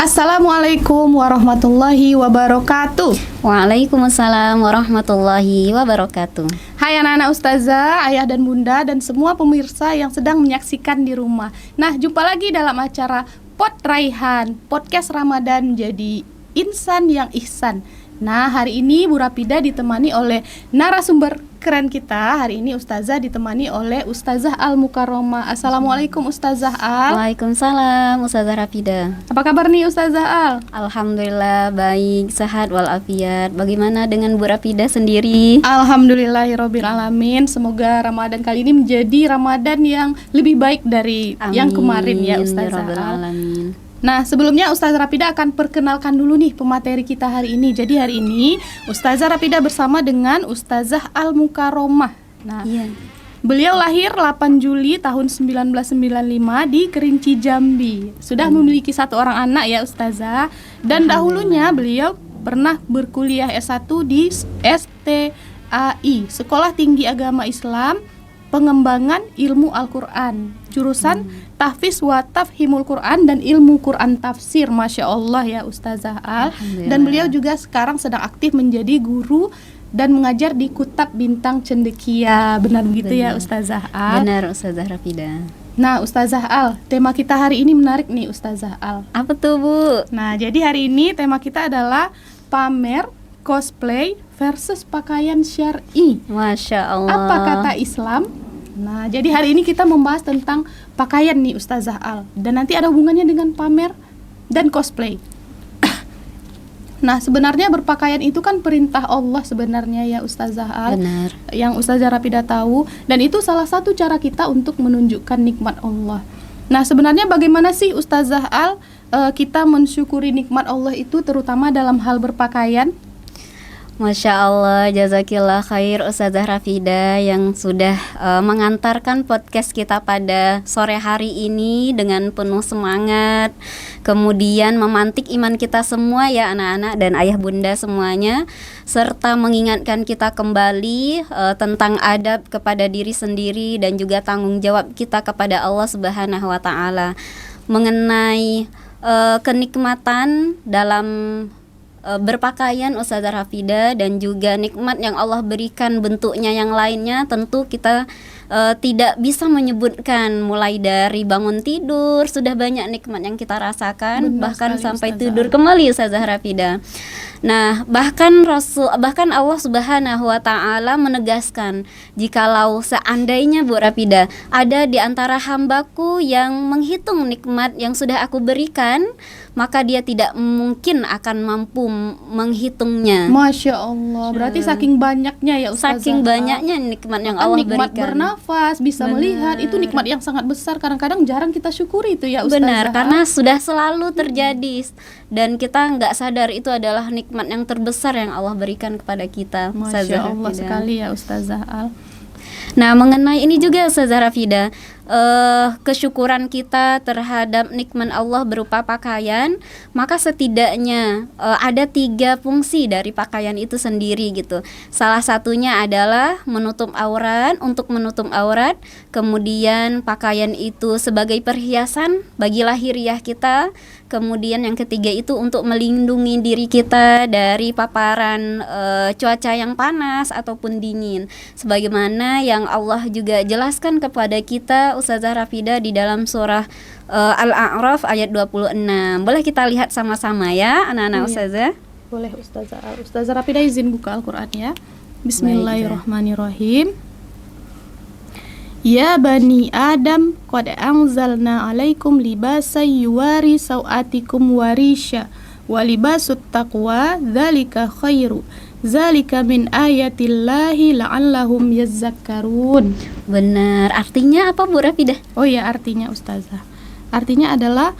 Assalamualaikum warahmatullahi wabarakatuh. Waalaikumsalam warahmatullahi wabarakatuh. Hai anak-anak ustazah, ayah dan bunda, dan semua pemirsa yang sedang menyaksikan di rumah. Nah, jumpa lagi dalam acara Pot Raihan, podcast Ramadan jadi insan yang ihsan. Nah, hari ini Bu Rapida ditemani oleh narasumber keren kita. Hari ini ustazah ditemani oleh Ustazah Al Mukarromah. Assalamualaikum Ustazah Al. Waalaikumsalam Ustazah Rapida. Apa kabar nih Ustazah Al? Alhamdulillah baik, sehat walafiat. Bagaimana dengan Bu Rapida sendiri? Alhamdulillahirabbil alamin. Semoga Ramadan kali ini menjadi Ramadan yang lebih baik dari yang kemarin ya Ustazah Al. Alamin. Nah, sebelumnya Ustazah Rapida akan perkenalkan dulu nih pemateri kita hari ini. Jadi hari ini Ustazah Rapida bersama dengan Ustazah Al Mukarromah. Nah, beliau lahir 8 Juli tahun 1995 di Kerinci, Jambi. Sudah memiliki satu orang anak ya Ustazah. Dan dahulunya beliau pernah berkuliah S1 di STAI, Sekolah Tinggi Agama Islam Pengembangan Ilmu Al-Quran, jurusan Tahfiz wa Tafhimul Quran dan Ilmu Quran Tafsir. Masya Allah ya Ustazah Al. Dan beliau juga sekarang sedang aktif menjadi guru dan mengajar di Kutab Bintang Cendekia. Benar begitu ya Ustazah Al? Benar Ustazah Rapida. Nah Ustazah Al, tema kita hari ini menarik nih Ustazah Al. Apa tuh Bu? Nah jadi hari ini tema kita adalah pamer, cosplay versus pakaian syar'i. Masya Allah. Apa kata Islam? Nah, jadi hari ini kita membahas tentang pakaian nih Ustazah Al. Dan nanti ada hubungannya dengan pamer dan cosplay. Nah, sebenarnya berpakaian itu kan perintah Allah sebenarnya ya Ustazah Al. Benar. Yang Ustazah Rapida tahu. Dan itu salah satu cara kita untuk menunjukkan nikmat Allah. Nah, sebenarnya bagaimana sih Ustazah Al kita mensyukuri nikmat Allah itu terutama dalam hal berpakaian? Masya Allah, jazakillah khair Ustazah Rapida yang sudah mengantarkan podcast kita pada sore hari ini dengan penuh semangat. Kemudian memantik iman kita semua ya anak-anak dan ayah bunda semuanya, serta mengingatkan kita kembali tentang adab kepada diri sendiri dan juga tanggung jawab kita kepada Allah Subhanahu wa Ta'ala mengenai kenikmatan dalam berpakaian Ustazah Rapida dan juga nikmat yang Allah berikan bentuknya yang lainnya. Tentu kita tidak bisa menyebutkan, mulai dari bangun tidur sudah banyak nikmat yang kita rasakan. Benar bahkan sekali, sampai Ustazah. tidur kembali Ustazah Rapida. Nah, bahkan Allah Subhanahu wa Ta'ala menegaskan, jikalau seandainya Bu Rapida ada di antara hambaku yang menghitung nikmat yang sudah aku berikan, maka dia tidak mungkin akan mampu menghitungnya. Masya Allah, berarti saking banyaknya ya Ustazah. Saking banyaknya nikmat yang Allah nikmat berikan. bernafas, bisa melihat, itu nikmat yang sangat besar. Kadang-kadang jarang kita syukuri itu ya Ustazah. Benar, karena sudah selalu terjadi dan kita nggak sadar itu adalah nikmat yang terbesar yang Allah berikan kepada kita. Masya Allah sekali ya Ustazah Al. Nah, mengenai ini juga Ustazah Rapida, kesyukuran kita terhadap nikmat Allah berupa pakaian, maka setidaknya ada 3 fungsi dari pakaian itu sendiri gitu. Salah satunya adalah menutup aurat, untuk menutup aurat. Kemudian pakaian itu sebagai perhiasan bagi lahiriah kita. Kemudian yang ketiga itu untuk melindungi diri kita dari paparan cuaca yang panas ataupun dingin, sebagaimana yang Allah juga jelaskan kepada kita Ustazah Rapida di dalam surah Al-A'raf ayat 26. Boleh kita lihat sama-sama ya anak-anak Ustazah? Boleh Ustazah Al. Ustazah Rapida izin buka Al-Quran ya. Bismillahirrahmanirrahim. Ya bani Adam, qad anzalna alaikum libasa yuwari sawatikum warisha wa libasut taqwa dzalika khairu dzalika min ayatillahi la'allahum yazakkarun. Benar. Artinya apa Bu Rapida? Oh ya, artinya Ustazah. Artinya adalah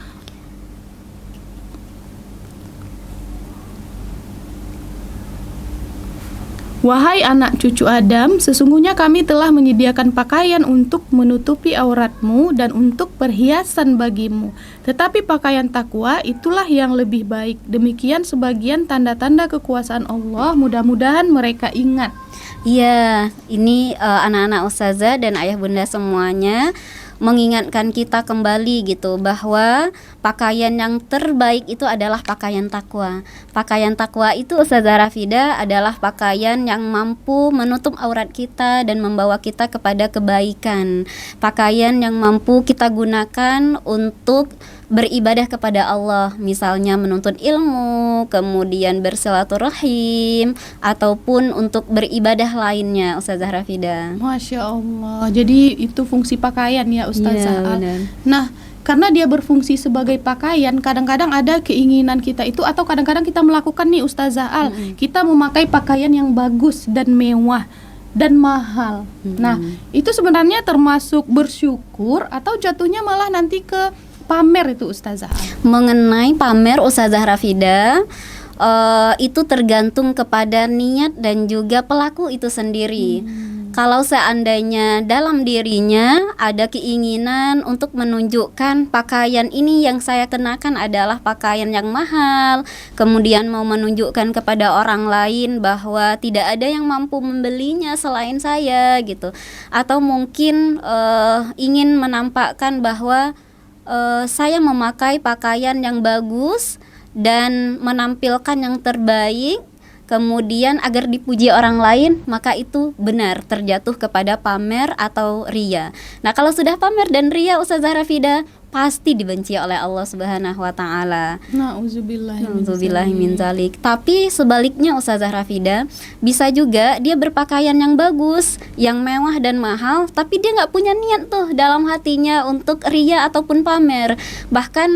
wahai anak cucu Adam, sesungguhnya kami telah menyediakan pakaian untuk menutupi auratmu dan untuk perhiasan bagimu. Tetapi pakaian takwa itulah yang lebih baik. Demikian sebagian tanda-tanda kekuasaan Allah. Mudah-mudahan mereka ingat. Iya, ini anak-anak ustazah dan ayah bunda semuanya, mengingatkan kita kembali gitu bahwa pakaian yang terbaik itu adalah pakaian takwa. Pakaian takwa itu Ustazah Rafida adalah pakaian yang mampu menutup aurat kita dan membawa kita kepada kebaikan. Pakaian yang mampu kita gunakan untuk beribadah kepada Allah, misalnya menuntut ilmu, kemudian bersilaturahim, ataupun untuk beribadah lainnya, Ustazah Rafida. Masya Allah. Jadi itu fungsi pakaian ya Ustazah. Benar. Nah, karena dia berfungsi sebagai pakaian, kadang-kadang ada keinginan kita itu, atau kadang-kadang kita melakukan nih Ustazah Al, kita memakai pakaian yang bagus dan mewah dan mahal. Nah, itu sebenarnya termasuk bersyukur atau jatuhnya malah nanti ke pamer itu Ustazah Al? Mengenai pamer Ustazah Rafida, itu tergantung kepada niat dan juga pelaku itu sendiri. Kalau seandainya dalam dirinya ada keinginan untuk menunjukkan pakaian ini yang saya kenakan adalah pakaian yang mahal, kemudian mau menunjukkan kepada orang lain bahwa tidak ada yang mampu membelinya selain saya gitu, atau mungkin ingin menampakkan bahwa saya memakai pakaian yang bagus dan menampilkan yang terbaik, kemudian agar dipuji orang lain, maka itu benar terjatuh kepada pamer atau ria. Nah, kalau sudah pamer dan ria Ustazah Rafida, pasti dibenci oleh Allah Subhanahu wa taala. Na'udzubillahi min dzalik. Tapi sebaliknya Ustazah Rafida, bisa juga dia berpakaian yang bagus, yang mewah dan mahal, tapi dia nggak punya niat tuh dalam hatinya untuk ria ataupun pamer. Bahkan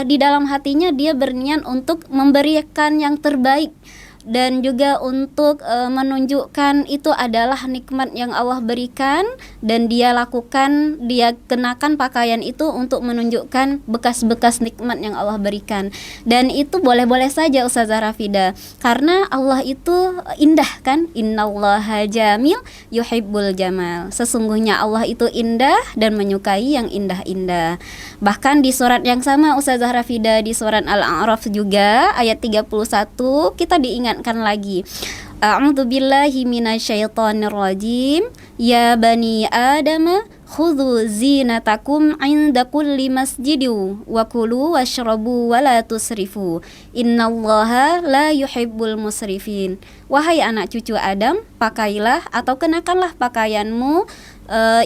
di dalam hatinya dia berniat untuk memberikan yang terbaik dan juga untuk menunjukkan itu adalah nikmat yang Allah berikan, dan dia lakukan, dia kenakan pakaian itu untuk menunjukkan bekas-bekas nikmat yang Allah berikan. Dan itu boleh-boleh saja Ustazah Rafida, karena Allah itu indah kan, innallaha jamil yuhibbul jamal. Sesungguhnya Allah itu indah dan menyukai yang indah-indah. Bahkan di surat yang sama Ustazah Rafida, di surat Al-A'raf juga ayat 31 kita diingatkan lagi, a'udzubillahi minasyaitonirrajim, ya bani adama khudhu zinatakum 'inda kulli masjidin wa kulu washrabu wa la tusrifu innallaha la yuhibbul musrifin. Wahai anak cucu Adam, pakailah atau kenakanlah pakaianmu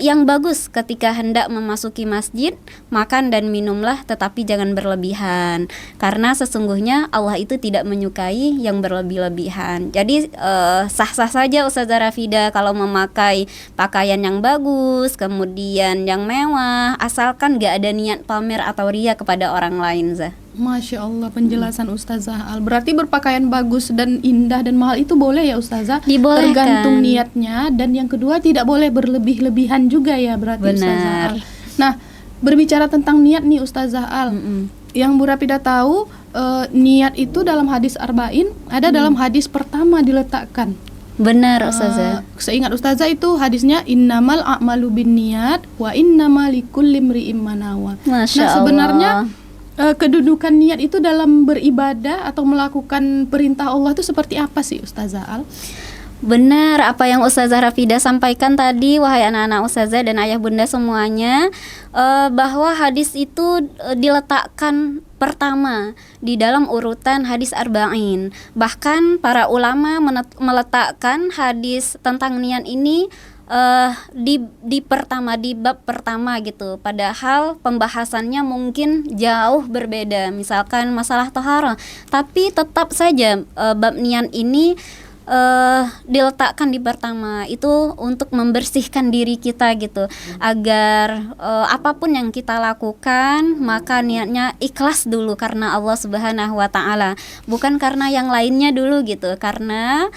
yang bagus ketika hendak memasuki masjid, makan dan minumlah tetapi jangan berlebihan, karena sesungguhnya Allah itu tidak menyukai yang berlebih-lebihan. Jadi sah-sah saja Ustazah Rafida kalau memakai pakaian yang bagus, kemudian yang mewah, asalkan gak ada niat pamer atau ria kepada orang lain, Zah. Masya Allah, penjelasan Ustazah Al. Berarti berpakaian bagus dan indah dan mahal itu boleh ya Ustazah? Dibolehkan. Tergantung niatnya, dan yang kedua tidak boleh berlebih-lebihan juga ya berarti. Benar. Ustazah Al. Nah, berbicara tentang niat nih Ustazah Al, yang Bu Rafida tahu, niat itu dalam hadis Arba'in ada dalam hadis pertama diletakkan. Benar Ustazah. Seingat Ustazah itu hadisnya innamal a'malu binniyat wa innamal likulli imri'in ma nawa. Masya Nah, sebenarnya Allah. kedudukan niat itu dalam beribadah atau melakukan perintah Allah itu seperti apa sih Ustazah Al? Benar apa yang Ustazah Rafida sampaikan tadi, wahai anak-anak Ustazah dan ayah bunda semuanya, bahwa hadis itu diletakkan pertama di dalam urutan hadis Arba'in. Bahkan para ulama meletakkan hadis tentang niat ini di pertama, di bab pertama gitu, padahal pembahasannya mungkin jauh berbeda, misalkan masalah taharah, tapi tetap saja bab niat ini diletakkan di pertama itu untuk membersihkan diri kita gitu, agar apapun yang kita lakukan maka niatnya ikhlas dulu karena Allah Subhanahu wa taala, bukan karena yang lainnya dulu gitu, karena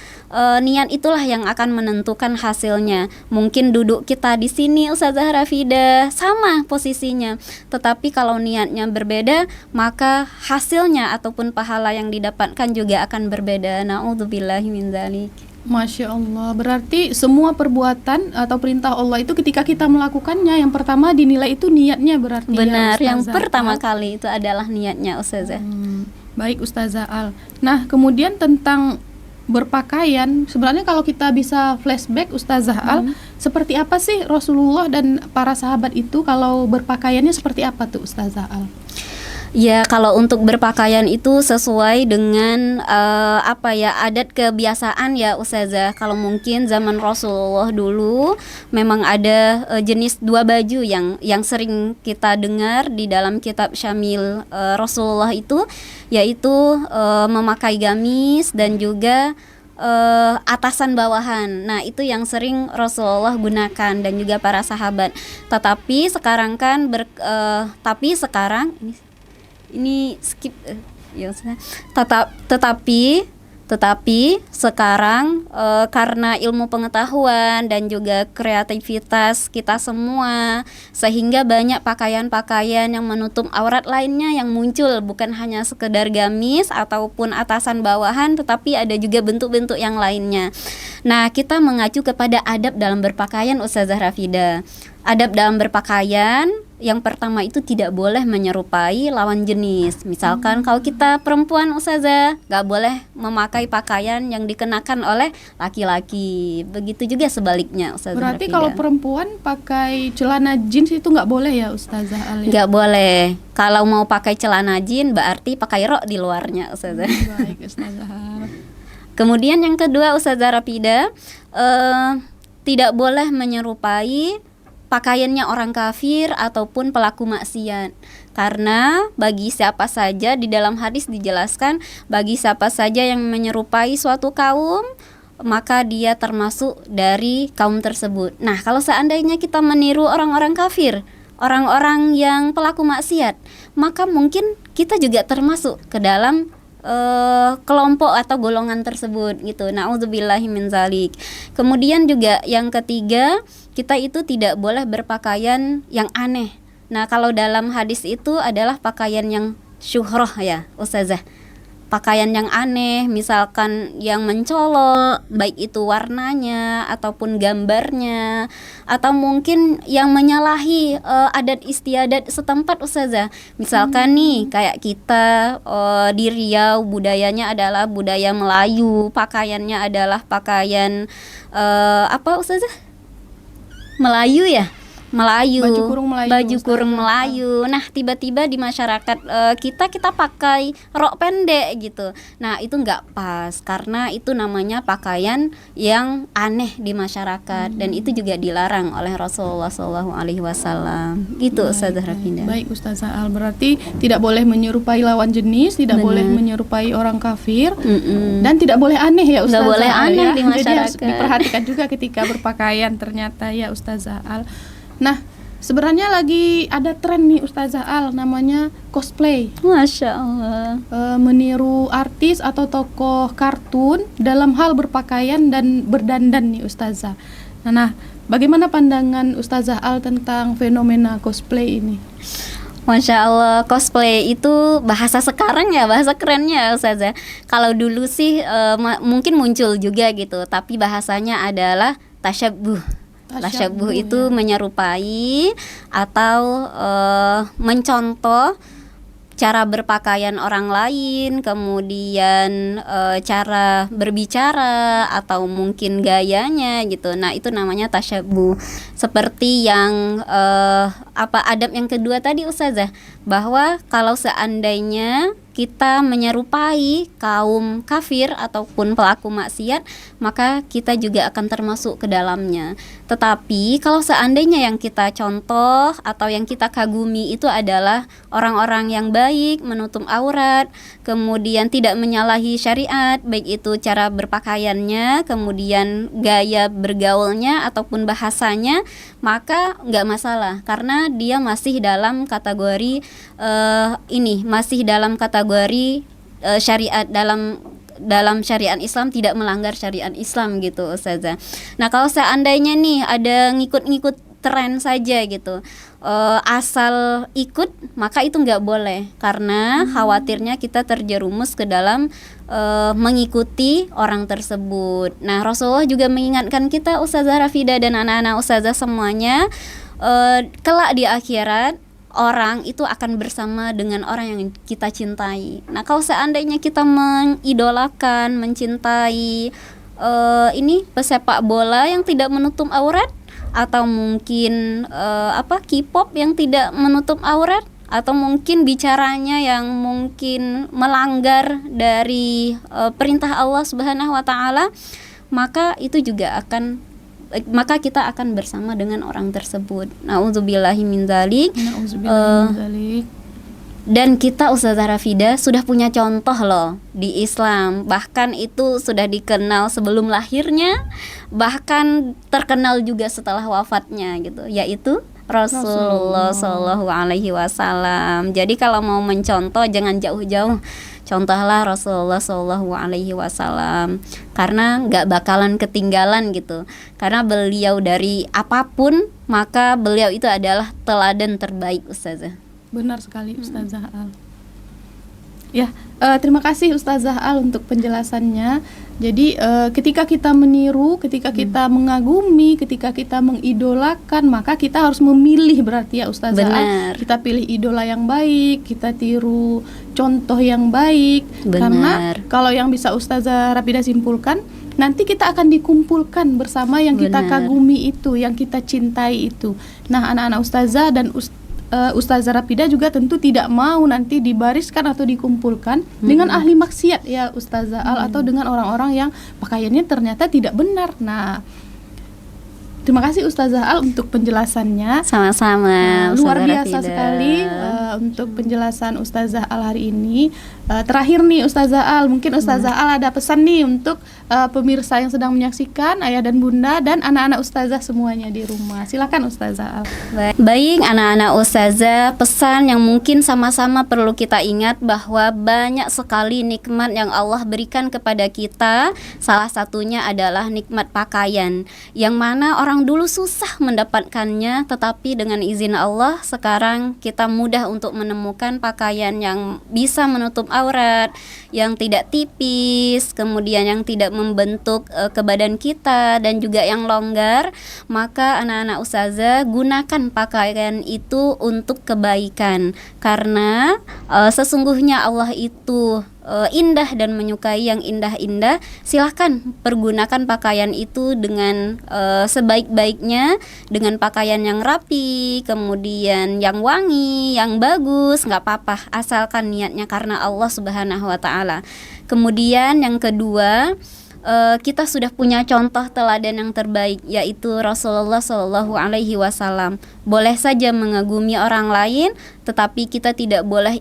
niat itulah yang akan menentukan hasilnya. Mungkin duduk kita di sini Ustazah Rafida sama posisinya, tetapi kalau niatnya berbeda maka hasilnya ataupun pahala yang didapatkan juga akan berbeda. Na'udzubillahi min dzalik. Masya Allah, berarti semua perbuatan atau perintah Allah itu ketika kita melakukannya, yang pertama dinilai itu niatnya berarti. Benar, ya, yang Ustazah pertama Al. kali itu adalah niatnya Ustazah. Baik Ustazah Al. Nah, kemudian tentang berpakaian, sebenarnya kalau kita bisa flashback Ustazah Al, seperti apa sih Rasulullah dan para sahabat itu kalau berpakaiannya seperti apa tuh Ustazah Al? Ya, kalau untuk berpakaian itu sesuai dengan adat kebiasaan ya Ustazah. Kalau mungkin zaman Rasulullah dulu memang ada jenis dua baju yang sering kita dengar di dalam kitab Syamil Rasulullah itu, yaitu memakai gamis dan juga atasan bawahan. Nah, itu yang sering Rasulullah gunakan dan juga para sahabat. Tetapi sekarang kan ini skip ya maksudnya. Tetapi sekarang karena ilmu pengetahuan dan juga kreativitas kita semua, sehingga banyak pakaian-pakaian yang menutup aurat lainnya yang muncul, bukan hanya sekedar gamis ataupun atasan bawahan, tetapi ada juga bentuk-bentuk yang lainnya. Nah, kita mengacu kepada adab dalam berpakaian Ustazah Rafida. Adab dalam berpakaian yang pertama itu tidak boleh menyerupai lawan jenis. Misalkan kalau kita perempuan Ustazah, gak boleh memakai pakaian yang dikenakan oleh laki-laki. Begitu juga sebaliknya Ustazah Berarti Rafida. kalau perempuan pakai celana jeans itu gak boleh ya Ustazah Al? Gak boleh. Kalau mau pakai celana jeans berarti pakai rok di luarnya Ustazah. Baik Ustazah Al. Kemudian yang kedua Ustazah Rafida, tidak boleh menyerupai pakaiannya orang kafir ataupun pelaku maksiat. Karena bagi siapa saja, di dalam hadis dijelaskan, bagi siapa saja yang menyerupai suatu kaum, maka dia termasuk dari kaum tersebut. Nah, kalau seandainya kita meniru orang-orang kafir, orang-orang yang pelaku maksiat, maka mungkin kita juga termasuk ke dalam kelompok atau golongan tersebut gitu. Na'udzubillahi min zalik. Kemudian juga yang ketiga, kita itu tidak boleh berpakaian yang aneh. Nah, kalau dalam hadis itu adalah pakaian yang syuhrah ya Ustazah. Pakaian yang aneh, misalkan yang mencolok, baik itu warnanya ataupun gambarnya, atau mungkin yang menyalahi adat istiadat setempat Ustazah. Misalkan nih kayak kita di Riau, budayanya adalah budaya Melayu, pakaiannya adalah pakaian apa Ustazah? Melayu ya? Melayu, baju kurung Melayu. Nah, tiba-tiba di masyarakat kita pakai rok pendek gitu. Nah, itu nggak pas karena itu namanya pakaian yang aneh di masyarakat dan itu juga dilarang oleh Rasulullah SAW. Gitu Ustazah Rafida. Baik Ustazah Al, berarti tidak boleh menyerupai lawan jenis, tidak boleh menyerupai orang kafir, dan tidak boleh aneh ya Ustazah. Nggak boleh aneh ya. di masyarakat. Jadi harus diperhatikan juga ketika berpakaian ternyata ya Ustazah Al. Nah, sebenarnya lagi ada tren nih Ustazah Al, namanya cosplay. Masya Allah. Meniru artis atau tokoh kartun dalam hal berpakaian dan berdandan nih Ustazah. Nah, bagaimana pandangan Ustazah Al tentang fenomena cosplay ini? Masya Allah, cosplay itu bahasa sekarang ya, bahasa kerennya Ustazah. Kalau dulu sih mungkin muncul juga gitu, tapi bahasanya adalah tasyabuh. Tasyabuh itu menyerupai atau mencontoh cara berpakaian orang lain, kemudian cara berbicara atau mungkin gayanya gitu. Nah, itu namanya tasyabuh. Seperti yang adab yang kedua tadi Ustazah, bahwa kalau seandainya kita menyerupai kaum kafir ataupun pelaku maksiat, maka kita juga akan termasuk ke dalamnya. Tetapi kalau seandainya yang kita contoh atau yang kita kagumi itu adalah orang-orang yang baik, menutup aurat, kemudian tidak menyalahi syariat, baik itu cara berpakaiannya, kemudian gaya bergaulnya ataupun bahasanya, maka nggak masalah karena dia masih dalam kategori masih dalam kategori syariat, dalam syariat Islam, tidak melanggar syariat Islam gitu Ustazah. Nah, kalau seandainya nih ada ngikut-ngikut tren saja gitu, asal ikut, maka itu nggak boleh karena khawatirnya kita terjerumus ke dalam mengikuti orang tersebut. Nah, Rasulullah juga mengingatkan kita Ustazah Rafida dan anak-anak Ustazah semuanya, kelak di akhirat orang itu akan bersama dengan orang yang kita cintai. Nah, kalau seandainya kita mengidolakan, mencintai ini pesepak bola yang tidak menutup aurat, atau mungkin K-pop yang tidak menutup aurat, atau mungkin bicaranya yang mungkin melanggar dari perintah Allah Subhanahu wa taala, maka kita akan bersama dengan orang tersebut. Nauzubillahi min dzalik. Dan kita Ustazah Rafidah sudah punya contoh loh di Islam. Bahkan itu sudah dikenal sebelum lahirnya, bahkan terkenal juga setelah wafatnya gitu, yaitu Rasulullah Shallallahu Alaihi Wasallam. Jadi kalau mau mencontoh jangan jauh-jauh, contohlah Rasulullah Shallallahu Alaihi Wasallam, karena nggak bakalan ketinggalan gitu. Karena beliau dari apapun, maka beliau itu adalah teladan terbaik, Ustazah. Benar sekali, Ustazah Al. Ya, terima kasih Ustazah Al untuk penjelasannya. Jadi ketika kita meniru, ketika kita mengagumi, ketika kita mengidolakan, maka kita harus memilih, berarti ya Ustazah Al. Kita pilih idola yang baik, kita tiru contoh yang baik. Benar. Karena kalau yang bisa Ustazah Rafidah simpulkan, nanti kita akan dikumpulkan bersama yang kita kagumi itu, yang kita cintai itu. Nah, anak-anak Ustazah dan Ustazah Rafidah juga tentu tidak mau nanti dibariskan atau dikumpulkan dengan ahli maksiat ya Ustazah Al, atau dengan orang-orang yang pakaiannya ternyata tidak benar. Nah, terima kasih Ustazah Al untuk penjelasannya. Sama-sama. Luar biasa sekali untuk penjelasan Ustazah Al hari ini. Terakhir nih Ustazah Al, mungkin Ustazah Al ada pesan nih untuk pemirsa yang sedang menyaksikan, ayah dan bunda dan anak-anak Ustazah semuanya di rumah. Silakan Ustazah Al. Baik anak-anak Ustazah, pesan yang mungkin sama-sama perlu kita ingat bahwa banyak sekali nikmat yang Allah berikan kepada kita. Salah satunya adalah nikmat pakaian, yang mana orang dulu susah mendapatkannya, tetapi dengan izin Allah sekarang kita mudah untuk menemukan pakaian yang bisa menutup aurat, yang tidak tipis, kemudian yang tidak membentuk ke badan kita, dan juga yang longgar. Maka anak-anak Ustazah, gunakan pakaian itu untuk kebaikan, karena sesungguhnya Allah itu indah dan menyukai yang indah-indah. Silahkan pergunakan pakaian itu dengan sebaik-baiknya, dengan pakaian yang rapi, kemudian yang wangi, yang bagus, nggak apa-apa, asalkan niatnya karena Allah Subhanahu wa taala. Kemudian yang kedua, kita sudah punya contoh teladan yang terbaik, yaitu Rasulullah Shallallahu Alaihi Wasallam. Boleh saja mengagumi orang lain, tetapi kita tidak boleh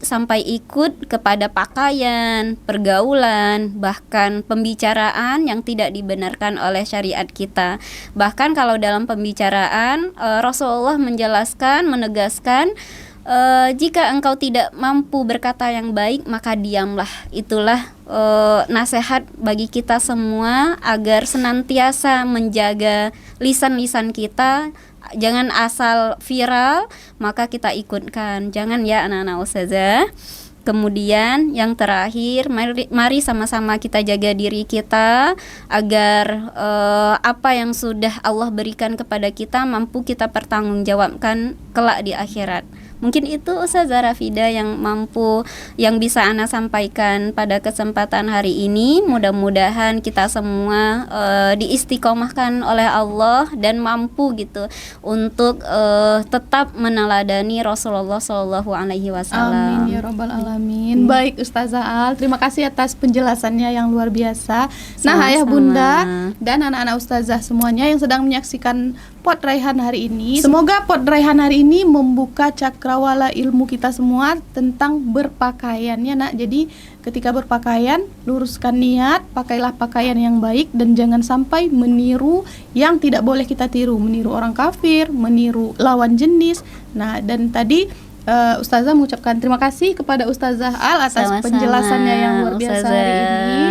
sampai ikut kepada pakaian, pergaulan, bahkan pembicaraan yang tidak dibenarkan oleh syariat kita. Bahkan kalau dalam pembicaraan, Rasulullah menjelaskan, menegaskan, jika engkau tidak mampu berkata yang baik, maka diamlah. Itulah nasihat bagi kita semua agar senantiasa menjaga lisan-lisan kita. Jangan asal viral maka kita ikutkan. Jangan ya anak-anak Ustazah. Kemudian yang terakhir, mari sama-sama kita jaga diri kita agar apa yang sudah Allah berikan kepada kita mampu kita pertanggungjawabkan kelak di akhirat. Mungkin itu Ustazah Rafidah yang bisa Ana sampaikan pada kesempatan hari ini. Mudah-mudahan kita semua diistiqomahkan oleh Allah dan mampu gitu untuk tetap meneladani Rasulullah Shallallahu Alaihi Wasallam. Amin ya Rabbal Alamin. Baik Ustazah Al, terima kasih atas penjelasannya yang luar biasa. Nah, ayah bunda dan anak-anak Ustazah semuanya yang sedang menyaksikan Pod Raihan hari ini, semoga Pod Raihan hari ini membuka cakrawala ilmu kita semua tentang berpakaian ya nak. Jadi ketika berpakaian, luruskan niat, pakailah pakaian yang baik dan jangan sampai meniru yang tidak boleh kita tiru, meniru orang kafir, meniru lawan jenis. Nah, dan tadi Ustazah mengucapkan terima kasih kepada Ustazah Al atas penjelasannya yang luar biasa hari ini.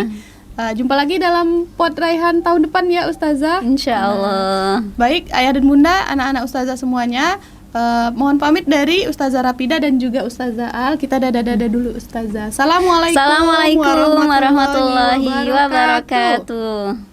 Jumpa lagi dalam Pod Raihan tahun depan ya Ustazah, Insyaallah. Baik ayah dan bunda, anak-anak Ustazah semuanya, mohon pamit dari Ustazah Rafidah dan juga Ustazah Al. Kita dadah-dadah dulu Ustazah. Assalamualaikum Warahmatullahi wabarakatuh.